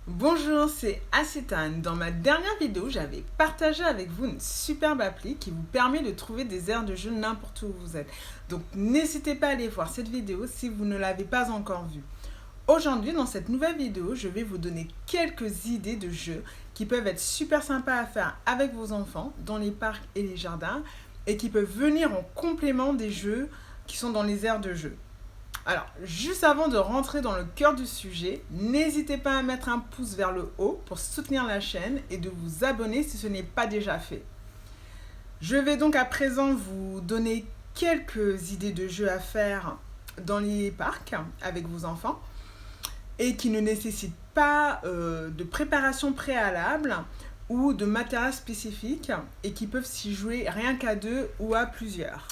Bonjour, c'est Acetane. Dans ma dernière vidéo, j'avais partagé avec vous une superbe appli qui vous permet de trouver des aires de jeu n'importe où vous êtes. Donc n'hésitez pas à aller voir cette vidéo si vous ne l'avez pas encore vue. Aujourd'hui, dans cette nouvelle vidéo, je vais vous donner quelques idées de jeux qui peuvent être super sympas à faire avec vos enfants dans les parcs et les jardins et qui peuvent venir en complément des jeux qui sont dans les aires de jeu. Alors, juste avant de rentrer dans le cœur du sujet, n'hésitez pas à mettre un pouce vers le haut pour soutenir la chaîne et de vous abonner si ce n'est pas déjà fait. Je vais donc à présent vous donner quelques idées de jeux à faire dans les parcs avec vos enfants et qui ne nécessitent pas de préparation préalable ou de matériel spécifique et qui peuvent s'y jouer rien qu'à deux ou à plusieurs.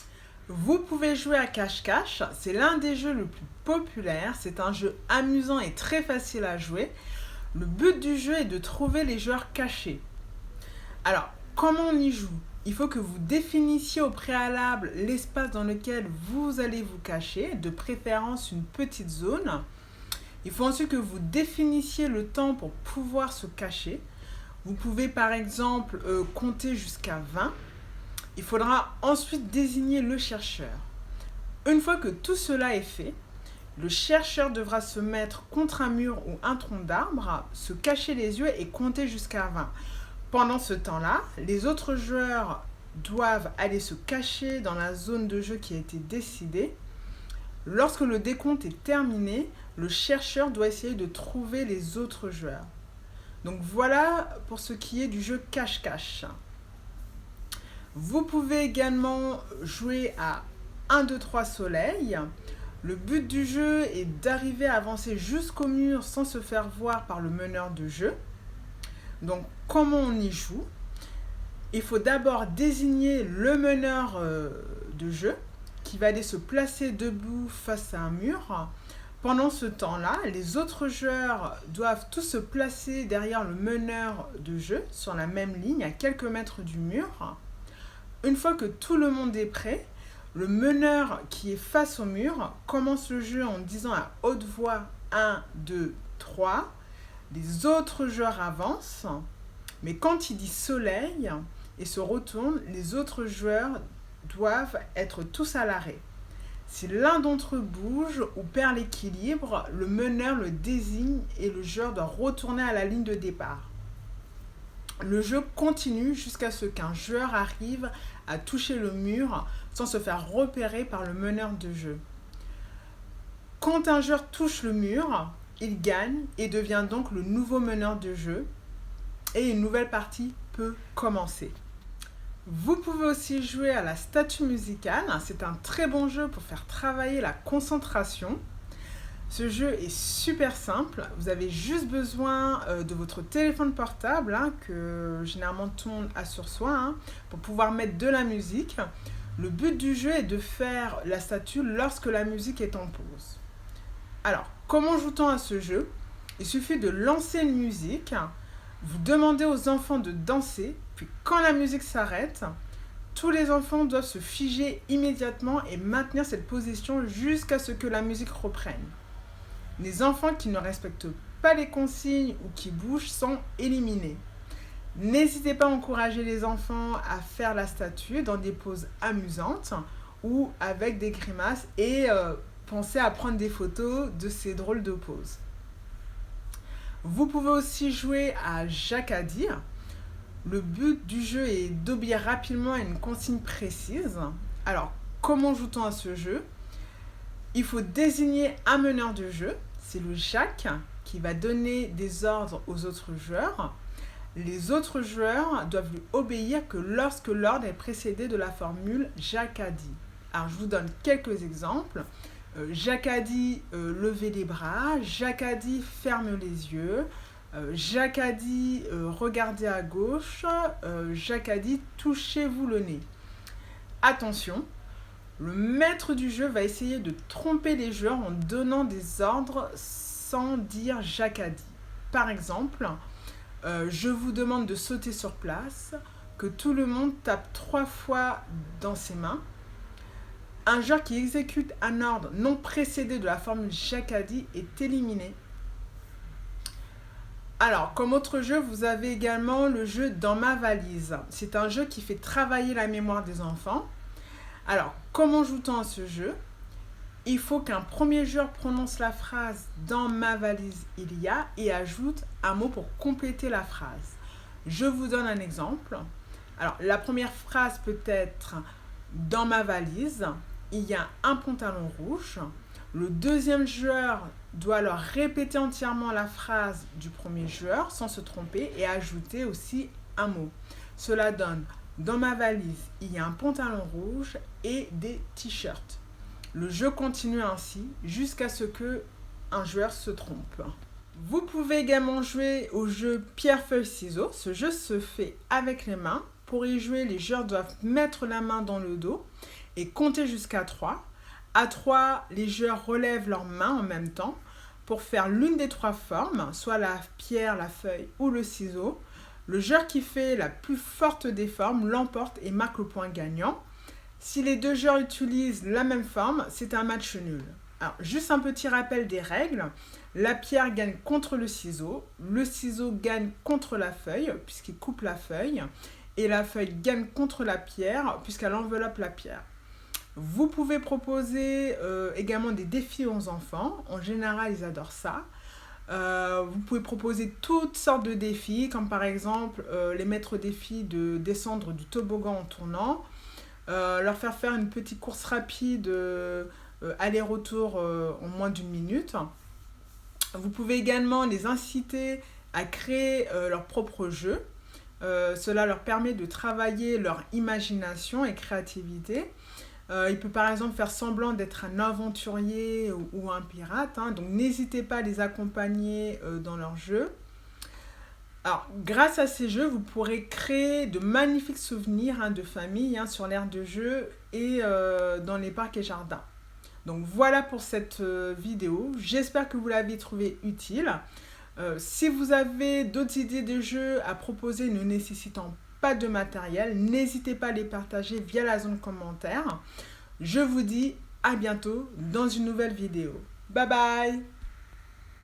Vous pouvez jouer à cache-cache, c'est l'un des jeux les plus populaires, c'est un jeu amusant et très facile à jouer. Le but du jeu est de trouver les joueurs cachés. Alors, comment on y joue? Il faut que vous définissiez au préalable l'espace dans lequel vous allez vous cacher, de préférence une petite zone. Il faut ensuite que vous définissiez le temps pour pouvoir se cacher. Vous pouvez par exemple compter jusqu'à 20. Il faudra ensuite désigner le chercheur. Une fois que tout cela est fait, le chercheur devra se mettre contre un mur ou un tronc d'arbre, se cacher les yeux et compter jusqu'à 20. Pendant ce temps-là, les autres joueurs doivent aller se cacher dans la zone de jeu qui a été décidée. Lorsque le décompte est terminé, le chercheur doit essayer de trouver les autres joueurs. Donc voilà pour ce qui est du jeu cache-cache. Vous pouvez également jouer à 1, 2, 3 soleil. Le but du jeu est d'arriver à avancer jusqu'au mur sans se faire voir par le meneur de jeu. Donc comment on y joue? Il faut d'abord désigner le meneur de jeu qui va aller se placer debout face à un mur. Pendant ce temps-là, les autres joueurs doivent tous se placer derrière le meneur de jeu sur la même ligne à quelques mètres du mur. Une fois que tout le monde est prêt, le meneur qui est face au mur commence le jeu en disant à haute voix 1, 2, 3. Les autres joueurs avancent, mais quand il dit soleil et se retourne, les autres joueurs doivent être tous à l'arrêt. Si l'un d'entre eux bouge ou perd l'équilibre, le meneur le désigne et le joueur doit retourner à la ligne de départ. Le jeu continue jusqu'à ce qu'un joueur arrive à toucher le mur sans se faire repérer par le meneur de jeu. Quand un joueur touche le mur, il gagne et devient donc le nouveau meneur de jeu et une nouvelle partie peut commencer. Vous pouvez aussi jouer à la statue musicale, c'est un très bon jeu pour faire travailler la concentration. Ce jeu est super simple, vous avez juste besoin de votre téléphone portable que généralement tout le monde a sur soi pour pouvoir mettre de la musique. Le but du jeu est de faire la statue lorsque la musique est en pause. Alors, comment joue-t-on à ce jeu? Il suffit de lancer une musique, vous demandez aux enfants de danser, puis quand la musique s'arrête, tous les enfants doivent se figer immédiatement et maintenir cette position jusqu'à ce que la musique reprenne. Les enfants qui ne respectent pas les consignes ou qui bougent sont éliminés. N'hésitez pas à encourager les enfants à faire la statue dans des poses amusantes ou avec des grimaces et pensez à prendre des photos de ces drôles de poses. Vous pouvez aussi jouer à Jacadie. Le but du jeu est d'obéir rapidement à une consigne précise. Alors, comment joue-t-on à ce jeu? Il faut désigner un meneur de jeu, c'est le Jack qui va donner des ordres aux autres joueurs. Les autres joueurs doivent lui obéir que lorsque l'ordre est précédé de la formule Jack a dit. Alors je vous donne quelques exemples. Jack a dit levez les bras, Jack a dit ferme les yeux, Jack a dit regardez à gauche, Jack a dit touchez-vous le nez. Attention, le maître du jeu va essayer de tromper les joueurs en donnant des ordres sans dire Jack a dit. Par exemple, je vous demande de sauter sur place, que tout le monde tape 3 fois dans ses mains. Un joueur qui exécute un ordre non précédé de la formule Jack a dit est éliminé. Alors, comme autre jeu, vous avez également le jeu Dans ma valise. C'est un jeu qui fait travailler la mémoire des enfants. Alors, comment joue-t-on à ce jeu? Il faut qu'un premier joueur prononce la phrase « Dans ma valise, il y a » et ajoute un mot pour compléter la phrase. Je vous donne un exemple. Alors, la première phrase peut être « Dans ma valise, il y a un pantalon rouge ». Le deuxième joueur doit alors répéter entièrement la phrase du premier joueur sans se tromper et ajouter aussi un mot. Cela donne « Dans ma valise, il y a un pantalon rouge et des t-shirts ». Le jeu continue ainsi jusqu'à ce que un joueur se trompe. Vous pouvez également jouer au jeu pierre-feuille-ciseaux. Ce jeu se fait avec les mains. Pour y jouer, les joueurs doivent mettre la main dans le dos et compter jusqu'à 3. À 3, les joueurs relèvent leurs mains en même temps pour faire l'une des 3 formes, soit la pierre, la feuille ou le ciseau. Le joueur qui fait la plus forte des formes l'emporte et marque le point gagnant. Si les deux joueurs utilisent la même forme, c'est un match nul. Alors, juste un petit rappel des règles. La pierre gagne contre le ciseau gagne contre la feuille, puisqu'il coupe la feuille, et la feuille gagne contre la pierre, puisqu'elle enveloppe la pierre. Vous pouvez proposer également des défis aux enfants. En général, ils adorent ça. Vous pouvez proposer toutes sortes de défis, comme par exemple les mettre au défi de descendre du toboggan en tournant, leur faire une petite course rapide aller-retour en moins d'1 minute. Vous pouvez également les inciter à créer leur propre jeu. Cela leur permet de travailler leur imagination et créativité. Il peut par exemple faire semblant d'être un aventurier ou un pirate, hein, donc n'hésitez pas à les accompagner dans leur jeu. Alors, grâce à ces jeux, vous pourrez créer de magnifiques souvenirs de famille sur l'aire de jeu et dans les parcs et jardins. Donc voilà pour cette vidéo, j'espère que vous l'avez trouvé utile. Si vous avez d'autres idées de jeux à proposer ne nécessitant pas de matériel, n'hésitez pas à les partager via la zone commentaire. Je vous dis à bientôt dans une nouvelle vidéo. Bye bye!